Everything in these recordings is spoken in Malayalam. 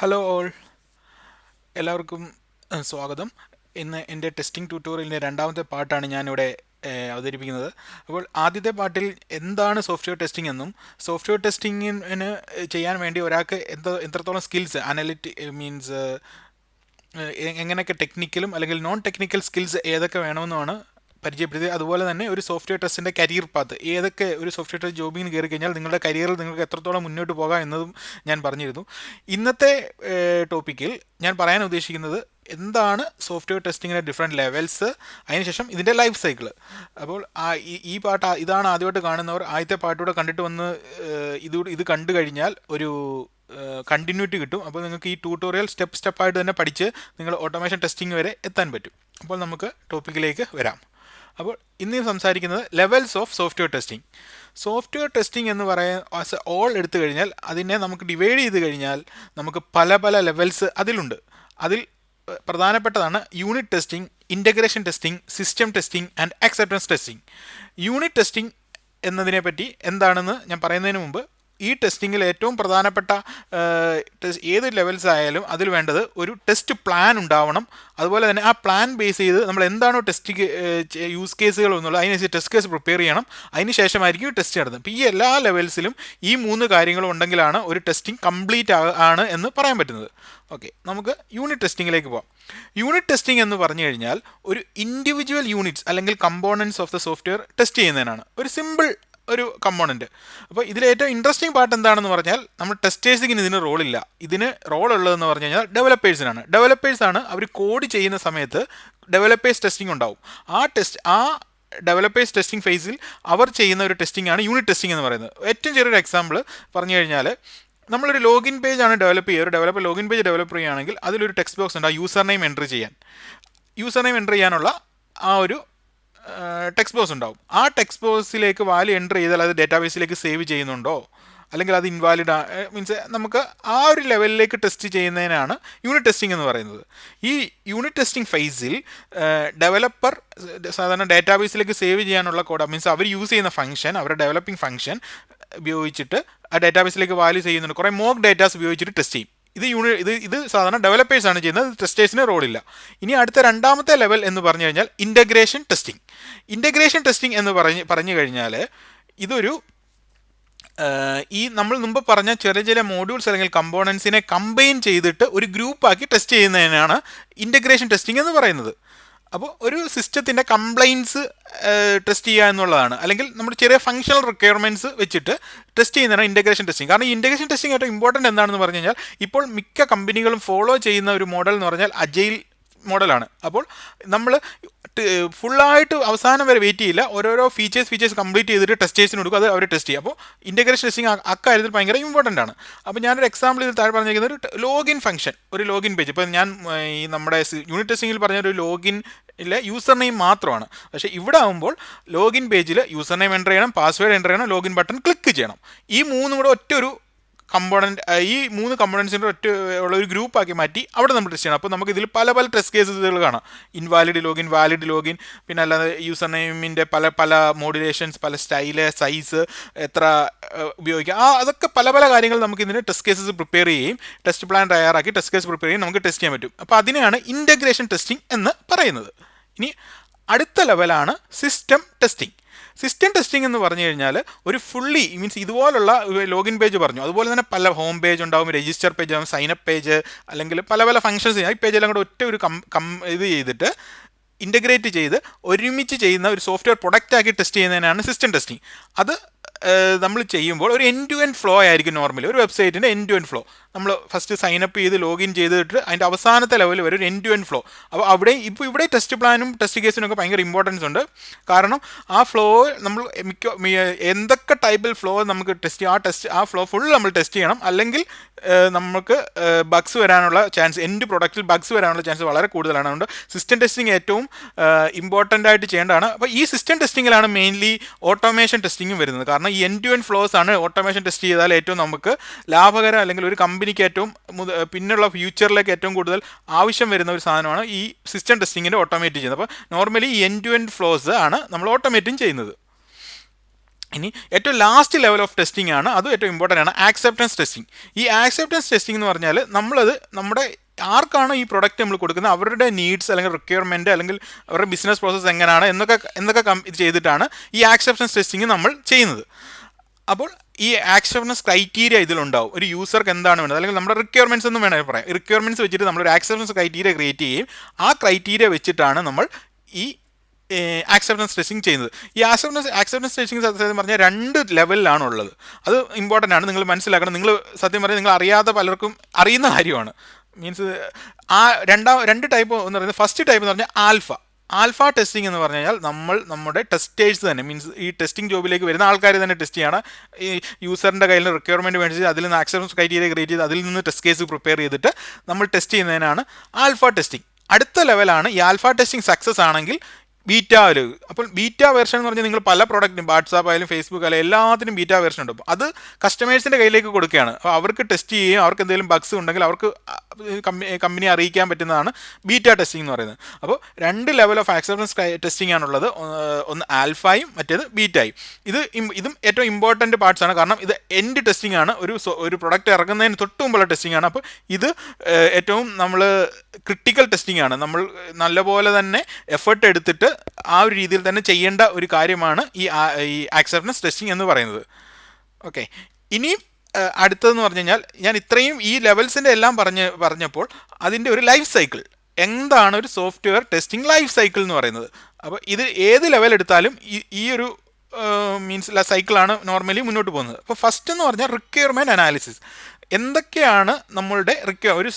ഹലോ ഓൾ, എല്ലാവർക്കും സ്വാഗതം. ഇന്ന് എൻ്റെ ടെസ്റ്റിംഗ് ട്യൂട്ടോറിയലിൻ്റെ രണ്ടാമത്തെ പാർട്ടാണ് ഞാനിവിടെ അവതരിപ്പിക്കുന്നത്. അപ്പോൾ ആദ്യത്തെ പാർട്ടിൽ എന്താണ് സോഫ്റ്റ്വെയർ ടെസ്റ്റിംഗ് എന്നും സോഫ്റ്റ്വെയർ ടെസ്റ്റിങ്ങിന് ചെയ്യാൻ വേണ്ടി ഒരാൾക്ക് എത്രത്തോളം സ്കിൽസ് മീൻസ് എങ്ങനെയൊക്കെ ടെക്നിക്കലും അല്ലെങ്കിൽ നോൺ ടെക്നിക്കൽ സ്കിൽസ് ഏതൊക്കെ വേണമെന്നുമാണ് പരിചയപ്പെടുത്തി. അതുപോലെ തന്നെ ഒരു സോഫ്റ്റ്വെയർ ടെസ്റ്റിൻ്റെ കരിയർ പാത്ത് ഏതൊക്കെ ഒരു സോഫ്റ്റ്വെയർ ടെസ്റ്റ് ജോബിന് കയറി കഴിഞ്ഞാൽ നിങ്ങളുടെ കരിയറിൽ നിങ്ങൾക്ക് എത്രത്തോളം മുന്നോട്ട് പോകാം എന്നതും ഞാൻ പറഞ്ഞിരുന്നു. ഇന്നത്തെ ടോപ്പിക്കിൽ ഞാൻ പറയാൻ ഉദ്ദേശിക്കുന്നത് എന്താണ് സോഫ്റ്റ്വെയർ ടെസ്റ്റിങ്ങിൻ്റെ ഡിഫറെൻറ്റ് ലെവൽസ്, അതിനുശേഷം ഇതിൻ്റെ ലൈഫ് സൈക്കിൾ. അപ്പോൾ ഈ പാട്ട് ഇതാണ് ആദ്യമായിട്ട് കാണുന്നവർ ആദ്യത്തെ പാട്ടൂടെ കണ്ടിട്ട് വന്ന് ഇത് കണ്ടു കഴിഞ്ഞാൽ ഒരു കണ്ടിന്യൂറ്റി കിട്ടും. അപ്പോൾ നിങ്ങൾക്ക് ഈ ട്യൂട്ടോറിയൽ സ്റ്റെപ്പായിട്ട് തന്നെ പഠിച്ച് നിങ്ങൾ ഓട്ടോമേഷൻ ടെസ്റ്റിംഗ് വരെ എത്താൻ പറ്റും. അപ്പോൾ നമുക്ക് ടോപ്പിക്കിലേക്ക് വരാം. അപ്പോൾ ഇന്ന് സംസാരിക്കുന്നത് levels of software testing. Software testing എന്ന് പറയാൻ ആസ് ഓൾ എടുത്തു കഴിഞ്ഞാൽ അതിനെ നമുക്ക് ഡിവൈഡ് ചെയ്ത് കഴിഞ്ഞാൽ നമുക്ക് പല പല ലെവൽസ് അതിലുണ്ട്. അതിൽ പ്രധാനപ്പെട്ടതാണ് unit testing, integration testing, system testing and acceptance testing. Unit testing എന്നതിനെപ്പറ്റി എന്താണെന്ന് ഞാൻ പറയുന്നതിന് മുമ്പ് ഈ ടെസ്റ്റിങ്ങിൽ ഏറ്റവും പ്രധാനപ്പെട്ട ഏത് ലെവൽസ് ആയാലും അതിൽ വേണ്ടത് ഒരു ടെസ്റ്റ് പ്ലാൻ ഉണ്ടാവണം. അതുപോലെ തന്നെ ആ പ്ലാൻ ബേസ് ചെയ്ത് നമ്മൾ എന്താണോ ടെസ്റ്റ് യൂസ് കേസുകൾ എന്നുള്ളത് അതിനനുസരിച്ച് ടെസ്റ്റ് കേസ് പ്രിപ്പയർ ചെയ്യണം. അതിന് ശേഷമായിരിക്കും ടെസ്റ്റ് നടത്തുന്നത്. അപ്പോൾ ഈ എല്ലാ ലെവൽസിലും ഈ മൂന്ന് കാര്യങ്ങളും ഉണ്ടെങ്കിലാണ് ഒരു ടെസ്റ്റിംഗ് കംപ്ലീറ്റ് ആണ് എന്ന് പറയാൻ പറ്റുന്നത്. ഓക്കെ, നമുക്ക് യൂണിറ്റ് ടെസ്റ്റിങ്ങിലേക്ക് പോകാം. യൂണിറ്റ് ടെസ്റ്റിംഗ് എന്ന് പറഞ്ഞു കഴിഞ്ഞാൽ ഒരു ഇൻഡിവിജ്വൽ യൂണിറ്റ്സ് അല്ലെങ്കിൽ components of the software test ചെയ്യുന്നതിനാണ്. ഒരു സിമ്പിൾ ഒരു കമ്പോണൻറ്റ്. അപ്പോൾ ഇതിലേറ്റവും ഇൻട്രസ്റ്റിംഗ് പാർട്ട് എന്താണെന്ന് പറഞ്ഞാൽ നമ്മൾ ടെസ്റ്റേഴ്സിന് ഇതിന് റോളില്ല. ഇതിന് റോൾ ഉള്ളതെന്ന് പറഞ്ഞു കഴിഞ്ഞാൽ ഡെവലപ്പേഴ്സിനാണ്. ഡെവലപ്പേഴ്സാണ് അവർ കോഡ് ചെയ്യുന്ന സമയത്ത് ഡെവലപ്പേഴ്സ് ടെസ്റ്റിംഗ് ഉണ്ടാവും. ആ ഡെവലപ്പേഴ്സ് ടെസ്റ്റിംഗ് ഫേസിൽ അവർ ചെയ്യുന്ന ഒരു ടെസ്റ്റിംഗ് ആണ് യൂണിറ്റ് ടെസ്റ്റിംഗ് എന്ന് പറയുന്നത്. ഏറ്റവും ചെറിയൊരു എക്സാമ്പിൾ പറഞ്ഞു കഴിഞ്ഞാൽ നമ്മളൊരു ലോഗിൻ പേജ് ആണ് ഡെവലപ്പ് ചെയ്യുക. ഒരു ഡെവലപ്പർ ലോഗിൻ പേജ് ഡെവലപ്പ് ചെയ്യുകയാണെങ്കിൽ അതിലൊരു ടെക്സ്റ്റ് ബോക്സ് ഉണ്ട്, ആ യൂസർ നെയിം എൻ്റർ ചെയ്യാനുള്ള ആ ഒരു ടെക്സ്റ്റ് ബോക്സ് ഉണ്ടാവും. ആ ടെക്സ്റ്റ് ബോക്സിലേക്ക് വാല്യൂ എൻ്റർ ചെയ്താൽ അത് ഡേറ്റാബേസിലേക്ക് സേവ് ചെയ്യുന്നുണ്ടോ അല്ലെങ്കിൽ അത് ഇൻവാലിഡ് മീൻസ് നമുക്ക് ആ ഒരു ലെവലിലേക്ക് ടെസ്റ്റ് ചെയ്യുന്നതിനാണ് യൂണിറ്റ് ടെസ്റ്റിംഗ് എന്ന് പറയുന്നത്. ഈ യൂണിറ്റ് ടെസ്റ്റിംഗ് ഫേസിൽ ഡെവലപ്പർ സാധാരണ ഡേറ്റാബേസിലേക്ക് സേവ് ചെയ്യാനുള്ള കോഡ് മീൻസ് അവർ യൂസ് ചെയ്യുന്ന ഫംഗ്ഷൻ, അവരുടെ ഡെവലപ്പിംഗ് ഫംഗ്ഷൻ ഉപയോഗിച്ചിട്ട് ആ ഡേറ്റാബേസിലേക്ക് വാല്യൂ ചെയ്യുന്നുണ്ട്. കുറേ മോക്ക് ഡേറ്റാസ് ഉപയോഗിച്ചിട്ട് ടെസ്റ്റ് ചെയ്യും. ഇത് സാധാരണ ഡെവലപ്പേഴ്സാണ് ചെയ്യുന്നത്, ടെസ്റ്റേഴ്സിന് റോളില്ല. ഇനി അടുത്ത രണ്ടാമത്തെ ലെവൽ എന്ന് പറഞ്ഞു കഴിഞ്ഞാൽ ഇൻ്റഗ്രേഷൻ ടെസ്റ്റിംഗ്. ഇൻ്റഗ്രേഷൻ ടെസ്റ്റിംഗ് എന്ന് പറഞ്ഞു കഴിഞ്ഞാൽ ഇതൊരു ഈ നമ്മൾ മുമ്പ് പറഞ്ഞ ചെറിയ ചെറിയ മോഡ്യൂൾസ് അല്ലെങ്കിൽ കമ്പോണൻസിനെ കമ്പൈൻ ചെയ്തിട്ട് ഒരു ഗ്രൂപ്പാക്കി ടെസ്റ്റ് ചെയ്യുന്നതിനാണ് ഇൻ്റഗ്രേഷൻ ടെസ്റ്റിംഗ് എന്ന് പറയുന്നത്. അപ്പോൾ ഒരു സിസ്റ്റത്തിൻ്റെ കംപ്ലൈൻസ് ടെസ്റ്റ് ചെയ്യുക എന്നുള്ളതാണ്, അല്ലെങ്കിൽ നമ്മുടെ ചെറിയ ഫങ്ഷണൽ റിക്വയർമെൻറ്റ്സ് വെച്ചിട്ട് ടെസ്റ്റ് ചെയ്യുന്നതാണ് ഇൻ്റഗ്രേഷൻ ടെസ്റ്റിംഗ്. കാരണം ഇൻ്റഗ്രേഷൻ ടെസ്റ്റിംഗ് ഏറ്റവും ഇമ്പോർട്ടൻ്റ് എന്താണെന്ന് പറഞ്ഞു കഴിഞ്ഞാൽ ഇപ്പോൾ മിക്ക കമ്പനികളും ഫോളോ ചെയ്യുന്ന ഒരു മോഡൽ എന്ന് പറഞ്ഞാൽ അജൈൽ മോഡലാണ്. അപ്പോൾ നമ്മൾ ഫുള്ളായിട്ട് അവസാനം വരെ വെയിറ്റ് ചെയ്യില്ല, ഓരോരോ ഫീച്ചേഴ്സ് കംപ്ലീറ്റ് ചെയ്തിട്ട് ടെസ്റ്റേഴ്സിന് കൊടുക്കും, അത് അവർ ടെസ്റ്റ് ചെയ്യും. അപ്പോൾ ഇൻ്റഗ്രേഷൻ ടെസ്റ്റിംഗ് അക്കാര്യത്തിൽ ഭയങ്കര ഇമ്പോർട്ടൻ്റ് ആണ്. അപ്പോൾ ഞാനൊരു എക്സാമ്പിൾ ഇതിൽ താഴെ പറഞ്ഞിരിക്കുന്ന ഒരു ലോഗിൻ ഫംഗ്ഷൻ, ഒരു ലോഗിൻ പേജ്. ഇപ്പോൾ ഞാൻ ഈ നമ്മുടെ യൂണിറ്റ് ടെസ്റ്റിങ്ങിൽ പറഞ്ഞൊരു ലോഗിൻ യൂസർ നെയിം മാത്രമാണ്. പക്ഷേ ഇവിടെ ആകുമ്പോൾ ലോഗിൻ പേജിൽ യൂസർ നെയിം എൻ്റർ ചെയ്യണം, പാസ്വേഡ് എൻ്റർ ചെയ്യണം, ലോഗിൻ ബട്ടൺ ക്ലിക്ക് ചെയ്യണം. ഈ മൂന്നും കൂടെ ഒറ്റൊരു ഈ മൂന്ന് കമ്പോണൻസിൻ്റെ ഒറ്റ ഉള്ള ഒരു ഗ്രൂപ്പാക്കി മാറ്റി അവിടെ നമ്മൾ ടെസ്റ്റ് ചെയ്യണം. അപ്പോൾ നമുക്ക് ഇതിൽ പല പല ടെസ്റ്റ് കേസുകൾ കാണാം. ഇൻവാലിഡ് ലോഗിൻ, വാലിഡ് ലോഗിൻ, പിന്നെ അല്ലാതെ യൂസർ നെയിമിൻ്റെ പല പല മോഡുലേഷൻസ്, പല സ്റ്റൈല്, സൈസ് എത്ര ഉപയോഗിക്കുക, അതൊക്കെ പല പല കാര്യങ്ങൾ നമുക്ക് ഇതിന് ടെസ്റ്റ് കേസസ് പ്രിപ്പയർ ചെയ്യുകയും ടെസ്റ്റ് പ്ലാൻ തയ്യാറാക്കി ടെസ്റ്റ് കേസ് പ്രിപ്പയർ ചെയ്യും നമുക്ക് ടെസ്റ്റ് ചെയ്യാൻ പറ്റും. അപ്പോൾ അതിനെയാണ് ഇൻ്റഗ്രേഷൻ ടെസ്റ്റിംഗ് എന്ന് പറയുന്നത്. ഇനി അടുത്ത ലെവലാണ് സിസ്റ്റം ടെസ്റ്റിംഗ്. സിസ്റ്റം ടെസ്റ്റിംഗ് എന്ന് പറഞ്ഞു കഴിഞ്ഞാൽ ഒരു ഫുള്ളി മീൻസ് ഇതുപോലുള്ള ലോഗിൻ പേജ് പറഞ്ഞു, അതുപോലെ തന്നെ പല ഹോം പേജ് ഉണ്ടാവും, രജിസ്റ്റർ പേജ് ആവും, സൈനപ്പ് പേജ്, അല്ലെങ്കിൽ പല പല ഫംഗ്ഷൻസ് ഈ പേജെല്ലാം കൂടെ ഒറ്റ ഒരു ഇത് ചെയ്തിട്ട് ഇൻ്റഗ്രേറ്റ് ചെയ്ത് ഒരുമിച്ച് ചെയ്യുന്ന ഒരു സോഫ്റ്റ്വെയർ പ്രൊഡക്റ്റാക്കി ടെസ്റ്റ് ചെയ്യുന്നതിനാണ് സിസ്റ്റം ടെസ്റ്റിംഗ്. അത് നമ്മൾ ചെയ്യുമ്പോൾ ഒരു എൻഡ് ടു എൻഡ് ഫ്ലോ ആയിരിക്കും. നോർമലി ഒരു വെബ്സൈറ്റിൻ്റെ എൻഡ് ടു എൻഡ് ഫ്ലോ നമ്മൾ ഫസ്റ്റ് സൈനപ്പ് ചെയ്ത് ലോഗിൻ ചെയ്തിട്ട് അതിൻ്റെ അവസാനത്തെ ലെവൽ വരെ ഒരു എൻഡ് ടു എൻഡ് ഫ്ലോ. അപ്പോൾ ഇവിടെ ടെസ്റ്റ് പ്ലാനും ടെസ്റ്റ് കേസിനും ഒക്കെ ഭയങ്കര ഇമ്പോർട്ടൻസ് ഉണ്ട്. കാരണം ആ ഫ്ലോ നമ്മൾ എന്തൊക്കെ ടൈപ്പിൽ ഫ്ലോ നമുക്ക് ടെസ്റ്റ് ചെയ്യും, ആ ഫ്ലോ ഫുൾ നമ്മൾ ടെസ്റ്റ് ചെയ്യണം. അല്ലെങ്കിൽ നമുക്ക് ബഗ്സ് വരാനുള്ള ചാൻസ്, എൻഡ് പ്രൊഡക്റ്റിൽ ബഗ്സ് വരാനുള്ള ചാൻസ് വളരെ കൂടുതലാണ്. അതുകൊണ്ട് സിസ്റ്റം ടെസ്റ്റിംഗ് ഏറ്റവും ഇമ്പോർട്ടൻ്റ് ആയിട്ട് ചെയ്യേണ്ടതാണ്. അപ്പോൾ ഈ സിസ്റ്റം ടെസ്റ്റിങ്ങിലാണ് മെയിൻലി ഓട്ടോമേഷൻ ടെസ്റ്റിങ്ങും വരുന്നത്. കാരണം ഈ എൻഡ് ടു എൻഡ് ഫ്ലോസ് ആണ് ഓട്ടോമേഷൻ ടെസ്റ്റ് ചെയ്താൽ ഏറ്റവും നമുക്ക് ലാഭകരം, അല്ലെങ്കിൽ ഒരു കമ്പനിക്ക് ഏറ്റവും പിന്നുള്ള ഫ്യൂച്ചറിലേക്ക് ഏറ്റവും കൂടുതൽ ആവശ്യം വരുന്ന ഒരു സാധനമാണ് ഈ സിസ്റ്റം ടെസ്റ്റിങ്ങിൻ്റെ ഓട്ടോമേറ്റ് ചെയ്യുന്നത്. അപ്പോൾ നോർമലി ഈ എൻഡ് ടു എൻഡ് ഫ്ലോസ് ആണ് നമ്മൾ ഓട്ടോമേറ്റും ചെയ്യുന്നത്. ഇനി ഏറ്റവും ലാസ്റ്റ് ലെവൽ ഓഫ് ടെസ്റ്റിംഗ് ആണ്, അത് ഏറ്റവും ഇമ്പോർട്ടൻ്റ് ആണ്, ആക്സെപ്റ്റൻസ് ടെസ്റ്റിംഗ്. ഈ ആക്സെപ്റ്റൻസ് ടെസ്റ്റിംഗ് എന്ന് പറഞ്ഞാൽ നമ്മളത് നമ്മുടെ ആർക്കാണ് ഈ പ്രൊഡക്റ്റ് നമ്മൾ കൊടുക്കുന്നത് അവരുടെ നീഡ്സ് അല്ലെങ്കിൽ റിക്വയർമെൻറ്റ് അല്ലെങ്കിൽ അവരുടെ ബിസിനസ് പ്രോസസ്സ് എങ്ങനെയാണ് എന്നൊക്കെ ഇത് ചെയ്തിട്ടാണ് ഈ ആക്സെപ്റ്റൻസ് ടെസ്റ്റിംഗ് നമ്മൾ ചെയ്യുന്നത്. അപ്പോൾ ഈ ആക്സെപ്റ്റൻസ് ക്രൈറ്റീരിയ ഇതിലുണ്ടാവും. ഒരു യൂസർക്ക് എന്താണ് വേണ്ടത് അല്ലെങ്കിൽ നമ്മുടെ റിക്വയർമെൻറ്റ്സ് എന്നും വേണമെങ്കിൽ പറയാം. റിക്വയർമെൻറ്റ്സ് വെച്ചിട്ട് നമ്മളൊരു ആക്സെപ്റ്റൻസ് ക്രൈറ്റീരിയ ക്രിയേറ്റ് ചെയ്യുകയും ആ ക്രൈറ്റീരിയ വെച്ചിട്ടാണ് നമ്മൾ ഈ ആക്സെപ്റ്റൻസ് ടെസ്റ്റിംഗ് ചെയ്യുന്നത്. ഈ ആക്സെപ്റ്റൻസ് ടെസ്റ്റിംഗ് സത്യം പറഞ്ഞാൽ 2 ലെവലിലാണ് ഉള്ളത്. അത് ഇമ്പോർട്ടൻ്റ് ആണ്, നിങ്ങൾ മനസ്സിലാക്കണം. നിങ്ങൾ സത്യം പറഞ്ഞാൽ നിങ്ങൾ അറിയാത്ത പലർക്കും അറിയുന്ന കാര്യമാണ്. മീൻസ് ആ 2 ടൈപ്പ് എന്ന് പറയുന്നത്, ഫസ്റ്റ് ടൈപ്പ് എന്ന് പറഞ്ഞാൽ ആൽഫ ടെസ്റ്റിംഗ് എന്ന് പറഞ്ഞു കഴിഞ്ഞാൽ നമ്മുടെ ടെസ്റ്റേഴ്സ് തന്നെ, മീൻസ് ഈ ടെസ്റ്റിംഗ് ജോബിലേക്ക് വരുന്ന ആൾക്കാർ തന്നെ ടെസ്റ്റ് ചെയ്യണം. ഈ യൂസറിൻ്റെ കയ്യിൽ റിക്വയർമെൻറ്റ് മേടിച്ച് അതിൽ നിന്ന് ആക്സെപ്റ്റൻസ് ക്രൈറ്റീരിയ ക്രിയേറ്റ് ചെയ്ത് അതിൽ നിന്ന് ടെസ്റ്റ് കേസ് പ്രിപ്പയർ ചെയ്തിട്ട് നമ്മൾ ടെസ്റ്റ് ചെയ്യുന്നതിനാണ് ആൽഫ ടെസ്റ്റിംഗ്. അടുത്ത ലെവലാണ് ഈ ആൽഫ ടെസ്റ്റിംഗ് സക്സസ് ആണെങ്കിൽ ബീറ്റ ലെവൽ. അപ്പോൾ ബീറ്റ വെർഷൻ എന്ന് പറഞ്ഞാൽ നിങ്ങൾ പല പ്രോഡക്റ്റിനും വാട്സാപ്പ് ആയാലും ഫേസ്ബുക്ക് ആയാലും എല്ലാത്തിനും ബീറ്റ വെർഷൻ ഉണ്ട്. അത് കസ്റ്റമേഴ്സിൻ്റെ കയ്യിലേക്ക് കൊടുക്കുകയാണ്. അപ്പോൾ അവർക്ക് ടെസ്റ്റ് ചെയ്യുകയും അവർക്ക് എന്തെങ്കിലും ബഗ്സ് ഉണ്ടെങ്കിൽ അവർക്ക് കമ്പനി അറിയിക്കാൻ പറ്റുന്നതാണ് ബീറ്റ ടെസ്റ്റിംഗ് എന്ന് പറയുന്നത്. അപ്പോൾ 2 ലെവൽ ഓഫ് ആക്സെപ്റ്റൻസ് ടെസ്റ്റിംഗ് ആണുള്ളത്, ഒന്ന് ആൽഫയും മറ്റേത് ബീറ്റയും. ഇതും ഏറ്റവും ഇമ്പോർട്ടൻറ്റ് പാർട്സ് ആണ്, കാരണം ഇത് എൻഡ് ടെസ്റ്റിംഗ് ആണ്, ഒരു പ്രൊഡക്റ്റ് ഇറങ്ങുന്നതിന് തൊട്ട് മുമ്പുള്ള ടെസ്റ്റിംഗ് ആണ്. അപ്പോൾ ഇത് ഏറ്റവും നമ്മൾ ക്രിട്ടിക്കൽ ടെസ്റ്റിംഗ് ആണ്. നമ്മൾ നല്ലപോലെ തന്നെ എഫേർട്ട് എടുത്തിട്ട് ആ ഒരു രീതിയിൽ തന്നെ ചെയ്യേണ്ട ഒരു കാര്യമാണ് ഈ ആക്സെപ്റ്റൻസ് ടെസ്റ്റിംഗ് എന്ന് പറയുന്നത്. ഓക്കെ, ഇനി അടുത്തതെന്ന് പറഞ്ഞു കഴിഞ്ഞാൽ ഞാൻ ഇത്രയും ഈ ലെവൽസിൻ്റെ എല്ലാം പറഞ്ഞപ്പോൾ അതിൻ്റെ ഒരു ലൈഫ് സൈക്കിൾ എന്താണ്, ഒരു സോഫ്റ്റ്വെയർ ടെസ്റ്റിംഗ് ലൈഫ് സൈക്കിൾ എന്ന് പറയുന്നത്. അപ്പോൾ ഇത് ഏത് ലെവൽ എടുത്താലും ഈ ഒരു മീൻസ് സൈക്കിളാണ് നോർമലി മുന്നോട്ട് പോകുന്നത്. അപ്പോൾ ഫസ്റ്റ് എന്ന് പറഞ്ഞാൽ റിക്വയർമെൻറ്റ് അനാലിസിസ്. എന്തൊക്കെയാണ് നമ്മളുടെ ഒരു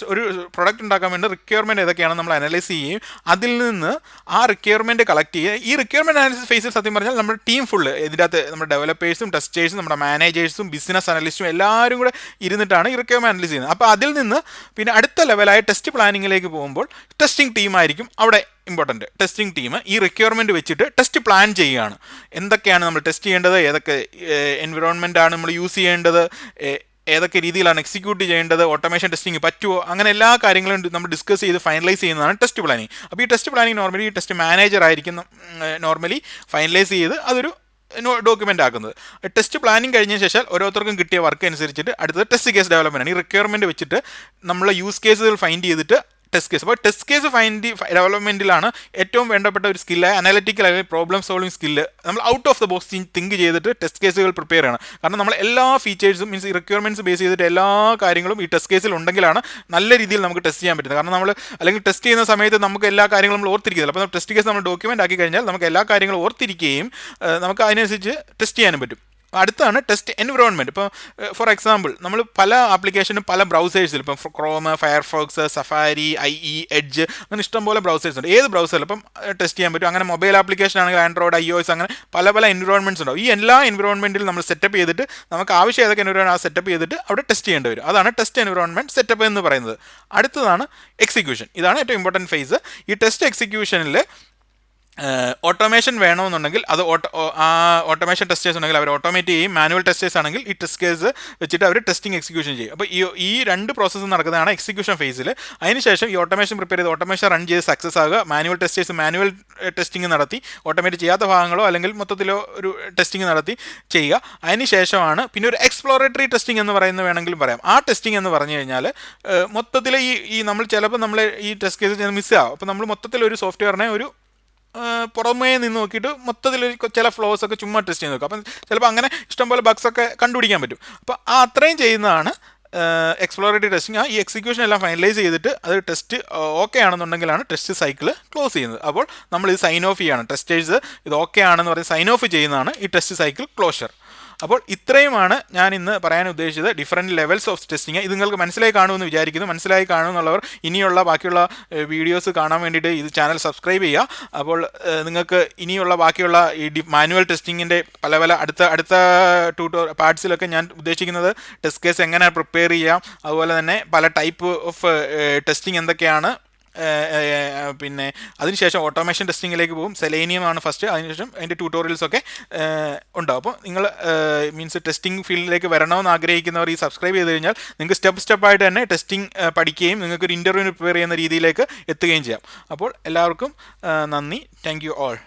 പ്രൊഡക്റ്റ് ഉണ്ടാക്കാൻ വേണ്ടി റിക്വയർമെൻറ്റ് ഏതൊക്കെയാണ് നമ്മൾ അനലൈസ് ചെയ്യുകയും അതിൽ നിന്ന് ആ റിക്വയർമെൻറ്റ് കളക്ട് ചെയ്യുക. ഈ റിക്വയർമെൻറ്റ് അനാലിസിസ് ഫേസിൽ സത്യം പറഞ്ഞാൽ നമ്മുടെ ടീം ഫുള്ള്, ഇതിൻ്റെ അകത്ത് നമ്മുടെ ഡെവലപ്പേഴ്സും ടെസ്റ്റേഴ്സും നമ്മുടെ മാനേജേഴ്സും ബിസിനസ് അനലിസ്റ്റും എല്ലാവരും കൂടെ ഇരുന്നിട്ടാണ് ഈ റിക്വയർമെൻറ്റ് അനലൈസ് ചെയ്യുന്നത്. അപ്പോൾ അതിൽ നിന്ന് പിന്നെ അടുത്ത ലെവലായ ടെസ്റ്റ് പ്ലാനിങ്ങിലേക്ക് പോകുമ്പോൾ ടെസ്റ്റിംഗ് ടീമായിരിക്കും അവിടെ ഇമ്പോർട്ടൻറ്റ്. ടെസ്റ്റിംഗ് ടീം ഈ റിക്വയർമെൻറ്റ് വെച്ചിട്ട് ടെസ്റ്റ് പ്ലാൻ ചെയ്യുകയാണ്. എന്തൊക്കെയാണ് നമ്മൾ ടെസ്റ്റ് ചെയ്യേണ്ടത്, ഏതൊക്കെ എൻവിറോൺമെൻറ്റാണ് നമ്മൾ യൂസ് ചെയ്യേണ്ടത്, ഏതൊക്കെ രീതിയിലാണ് എക്സിക്യൂട്ട് ചെയ്യേണ്ടത്, ഓട്ടോമേഷൻ ടെസ്റ്റിംഗ് പറ്റുമോ, അങ്ങനെ എല്ലാ കാര്യങ്ങളും നമ്മൾ ഡിസ്കസ് ചെയ്ത് ഫൈനലൈസ് ചെയ്യുന്നതാണ് ടെസ്റ്റ് പ്ലാനിങ്. അപ്പോൾ ഈ test planning normally test manager ആയിരിക്കും നോർമലി ഫൈനലൈസ് ചെയ്ത് അതൊരു ഡോക്യുമെൻ്റ് ആക്കുന്നത്. ടെസ്റ്റ് പ്ലാനിങ് കഴിഞ്ഞ ശേഷം ഓരോരുത്തർക്കും കിട്ടിയ വർക്ക് അനുസരിച്ചിട്ട് അടുത്തത് ടെസ്റ്റ് കേസ് ഡെവലപ്മെൻ്റ് ആണ്. ഈ റിക്വയർമെൻറ്റ് വെച്ചിട്ട് നമ്മളെ യൂസ് കേസുകൾ ഫൈൻഡ് ചെയ്തിട്ട് ടെസ്റ്റ് കേസ്. അപ്പോൾ ടെസ്റ്റ് കേസ് ഡെവലപ്മെൻറ്റിലാണ് ഏറ്റവും വേണ്ടപ്പെട്ട ഒരു സ്കില്ലായ അനാലിറ്റിക്കൽ അല്ലെങ്കിൽ പ്രോബ്ലം സോൾവിങ് സ്കില്ല് നമ്മൾ out of the box think ചെയ്തിട്ട് ടെസ്റ്റ് കേസുകൾ പ്രിപ്പയർ ചെയ്യണം. കാരണം നമ്മൾ എല്ലാ ഫീച്ചേഴ്സും മീൻസ് ഈ റിക്വയർമെൻറ്റ്സ് ബേസ് ചെയ്തിട്ട് എല്ലാ കാര്യങ്ങളും ഈ ടെസ്റ്റ് കേസിൽ ഉണ്ടെങ്കിലാണ് നല്ല രീതിയിൽ നമുക്ക് ടെസ്റ്റ് ചെയ്യാൻ പറ്റുന്നത്. കാരണം നമ്മൾ അല്ലെങ്കിൽ ടെസ്റ്റ് ചെയ്യുന്ന സമയത്ത് നമുക്ക് എല്ലാ കാര്യങ്ങളും നമ്മൾ ഓർത്തിരിക്കുന്നില്ല. അപ്പോൾ ടെസ്റ്റ് കേസ് നമ്മൾ ഡോക്യുമെൻ്റ് ആക്കി കഴിഞ്ഞാൽ നമുക്ക് എല്ലാ കാര്യങ്ങളും ഓർത്തിരിക്കുകയും നമുക്ക് അതിനനുസരിച്ച് ടെസ്റ്റ് ചെയ്യാനും പറ്റും. അടുത്താണ് ടെസ്റ്റ് എൻവിറോൺമെൻറ്റ്. ഇപ്പോൾ ഫോർ എക്സാമ്പിൾ നമ്മൾ പല ആപ്ലിക്കേഷനും പല ബ്രൗസേഴ്സിൽ, ഇപ്പം Chrome, Firefox, safari, IE, edge, അങ്ങനെ ഇഷ്ടംപോലെ ബ്രൗസേഴ്സ് ഉണ്ട്. ഏത് ബ്രൗസറിൽ ഇപ്പം ടെസ്റ്റ് ചെയ്യാൻ പറ്റും. അങ്ങനെ മൊബൈൽ ആപ്ലിക്കേഷൻ ആണെങ്കിൽ ആൻഡ്രോയിഡ്, iOS, അങ്ങനെ പല എൻവിറോൺമെൻറ്റ്സ് ഉണ്ടാവും. ഈ എല്ലാ എൻവിറോൺമെൻറ്റിൽ നമ്മൾ സെറ്റപ്പ് ചെയ്തിട്ട് നമുക്ക് ആവശ്യം ഏതൊക്കെ എൻവിറോൺമെൻറ്റ് ആ സെറ്റപ്പ് ചെയ്തിട്ട് അവിടെ ടെസ്റ്റ് ചെയ്യേണ്ടി വരും. അതാണ് ടെസ്റ്റ് എൻവിറോൺമെൻറ്റ് സെറ്റപ്പ് എന്ന് പറയുന്നത്. അടുത്തതാണ് എക്സിക്യൂഷൻ. ഇതാണ് ഏറ്റവും ഇമ്പോർട്ടൻറ്റ് ഫേസ്. ഈ ടെസ്റ്റ് എക്സിക്യൂഷനിൽ ഓട്ടോമേഷൻ വേണമെന്നുണ്ടെങ്കിൽ അത് ഓട്ടോമേഷൻ ടെസ്റ്റേഴ്സ് ഉണ്ടെങ്കിൽ അവർ ഓട്ടോമേറ്റ് ചെയ്യും. മാനുവൽ ടെസ്റ്റേഴ്സ് ആണെങ്കിൽ ഈ ടെസ്റ്റ് കേസ് വെച്ചിട്ട് അവർ ടെസ്റ്റിംഗ് എക്സിക്യൂഷൻ ചെയ്യും. അപ്പോൾ ഈ 2 പ്രോസസ്സ് നടക്കുന്നതാണ് എക്സിക്യൂഷൻ ഫേസിൽ. അതിനുശേഷം ഈ ഓട്ടോമേഷൻ പ്രിപ്പയർ ചെയ്ത് ഓട്ടോമേഷൻ റൺ ചെയ്ത് സക്സസ് ആകുക. മാനുവൽ ടെസ്റ്റേഴ്സ് മാനുവൽ ടെസ്റ്റിംഗ് നടത്തി ഓട്ടോമേറ്റ് ചെയ്യാത്ത ഭാഗങ്ങളോ അല്ലെങ്കിൽ മൊത്തത്തിലോ ഒരു ടെസ്റ്റിംഗ് നടത്തി ചെയ്യുക. അതിനുശേഷമാണ് പിന്നെ ഒരു എക്സ്പ്ലോറേറ്ററി ടെസ്റ്റിംഗ് എന്ന് പറയുന്നത് വേണമെങ്കിലും പറയാം. ആ ടെസ്റ്റിംഗ് എന്ന് പറഞ്ഞു കഴിഞ്ഞാൽ മൊത്തത്തിൽ ഈ നമ്മൾ ചിലപ്പോൾ നമ്മൾ ഈ ടെസ്റ്റ് കേസ് മിസ്സാകും. അപ്പോൾ നമ്മൾ മൊത്തത്തിൽ ഒരു സോഫ്റ്റ്വെയറിനെ ഒരു പുറമേ നിന്ന് നോക്കിയിട്ട് മൊത്തത്തിൽ ചില ഫ്ലോസ് ഒക്കെ ചുമ്മാ ടെസ്റ്റ് ചെയ്ത് നോക്കും. അപ്പം ചിലപ്പോൾ അങ്ങനെ ഇഷ്ടംപോലെ ബഗ്സ് ഒക്കെ കണ്ടുപിടിക്കാൻ പറ്റും. അപ്പോൾ അത്രയും ചെയ്യുന്നതാണ് എക്സ്പ്ലോറേറ്ററി ടെസ്റ്റിംഗ്. ഈ എക്സിക്യൂഷൻ എല്ലാം ഫൈനലൈസ് ചെയ്തിട്ട് അത് ടെസ്റ്റ് ഓക്കെ ആണെന്നുണ്ടെങ്കിലാണ് ടെസ്റ്റ് സൈക്കിൾ ക്ലോസ് ചെയ്യുന്നത്. അപ്പോൾ നമ്മൾ ഇത് സൈൻ ഓഫ് ചെയ്യാണ്. ടെസ്റ്റേഴ്സ് ഇത് ഓക്കെ ആണെന്ന് പറഞ്ഞ് സൈൻ ഓഫ് ചെയ്യുന്നതാണ് ഈ ടെസ്റ്റ് സൈക്കിൾ ക്ലോഷർ. അപ്പോൾ ഇത്രയുമാണ് ഞാൻ ഇന്ന് പറയാൻ ഉദ്ദേശിച്ചത്, ഡിഫറെൻറ്റ് ലെവൽസ് ഓഫ് ടെസ്റ്റിംഗ്. ഇത് നിങ്ങൾക്ക് മനസ്സിലായി കാണുമെന്ന് വിചാരിക്കുന്നു. മനസ്സിലായി കാണുമെന്നുള്ളവർ ഇനിയുള്ള ബാക്കിയുള്ള വീഡിയോസ് കാണാൻ വേണ്ടിയിട്ട് ഇത് ചാനൽ സബ്സ്ക്രൈബ് ചെയ്യുക. അപ്പോൾ നിങ്ങൾക്ക് ഇനിയുള്ള ബാക്കിയുള്ള ഈ മാനുവൽ ടെസ്റ്റിങ്ങിൻ്റെ പല അടുത്ത പാർട്സിലൊക്കെ ഞാൻ ഉദ്ദേശിക്കുന്നത് ടെസ്റ്റ് കേസ് എങ്ങനെ പ്രിപ്പയർ ചെയ്യാം, അതുപോലെ തന്നെ പല ടൈപ്പ് ഓഫ് ടെസ്റ്റിംഗ് എന്തൊക്കെയാണ്, പിന്നെ അതിനുശേഷം ഓട്ടോമേഷൻ ടെസ്റ്റിങ്ങിലേക്ക് പോകും. സെലേനിയം ആണ് ഫസ്റ്റ്, അതിനുശേഷം അതിൻ്റെ ട്യൂട്ടോറിയൽസൊക്കെ ഉണ്ടാവും. അപ്പോൾ നിങ്ങൾ മീൻസ് ടെസ്റ്റിംഗ് ഫീൽഡിലേക്ക് വരണമെന്ന് ആഗ്രഹിക്കുന്നവർ ഈ സബ്സ്ക്രൈബ് ചെയ്ത് കഴിഞ്ഞാൽ നിങ്ങൾക്ക് സ്റ്റെപ്പായിട്ട് തന്നെ ടെസ്റ്റിംഗ് പഠിക്കുകയും നിങ്ങൾക്കൊരു ഇൻ്റർവ്യൂവിന് പ്രിപ്പയർ ചെയ്യുന്ന രീതിയിലേക്ക് എത്തുകയും ചെയ്യാം. അപ്പോൾ എല്ലാവർക്കും നന്ദി. Thank you all.